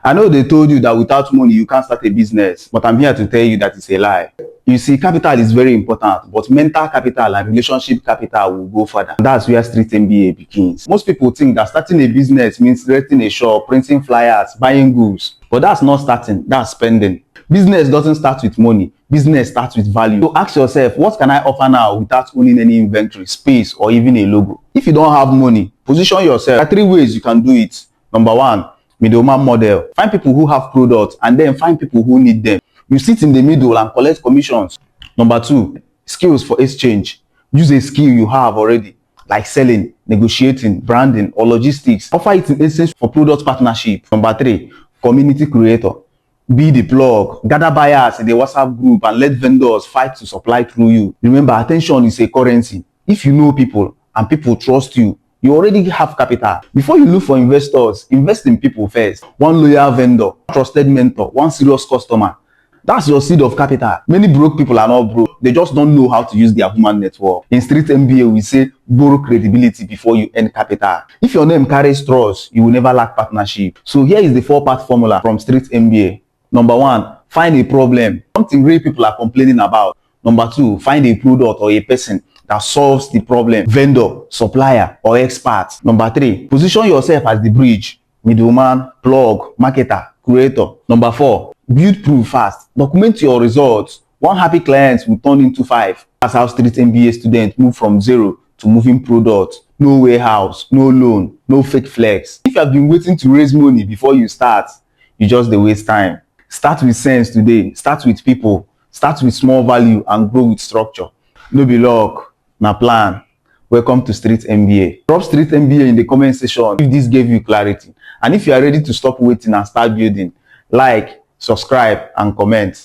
I know they told you that without money you can't start a business, but I'm here to tell you that it's a lie. You see, capital is very important, but mental capital and relationship capital will go further. That's where Street MBA begins. Most people think that starting a business means renting a shop, printing flyers, buying goods. But that's not starting, that's spending. Business doesn't start with money. Business starts with value. So ask yourself, what can I offer now without owning any inventory, space, or even a logo? If you don't have money, position yourself. There are 3 ways you can do it. Number 1, middleman model. Find people who have products and then find people who need them. You sit in the middle and collect commissions. Number 2, skills for exchange. Use a skill you have already, like selling, negotiating, branding, or logistics. Offer it in essence for product partnership. Number 3, community creator. Be the plug. Gather buyers in the WhatsApp group and let vendors fight to supply through you. Remember, attention is a currency. If you know people and people trust you, you already have capital. Before you look for investors, invest in people first. One loyal vendor, trusted mentor, one serious customer. That's your seed of capital. Many broke people are not broke. They just don't know how to use their human network. In Street MBA, we say borrow credibility before you earn capital. If your name carries trust, you will never lack partnership. So here is the 4-part formula from Street MBA. Number 1, find a problem, something real people are complaining about. Number 2, find a product or a person that solves the problem, vendor, supplier, or expert. Number 3, position yourself as the bridge, middleman, plug, marketer, creator. Number 4, build proof fast. Document your results. 1 happy client will turn into 5. That's how Street MBA students move from 0 to moving products. No warehouse, no loan, no fake flex. If you have been waiting to raise money before you start, you just waste time. Start with sense today. Start with people. Start with small value and grow with structure. No be luck, na plan. Welcome to Street MBA. Drop Street MBA in the comment section if this gave you clarity. And if you are ready to stop waiting and start building, like, subscribe, and comment.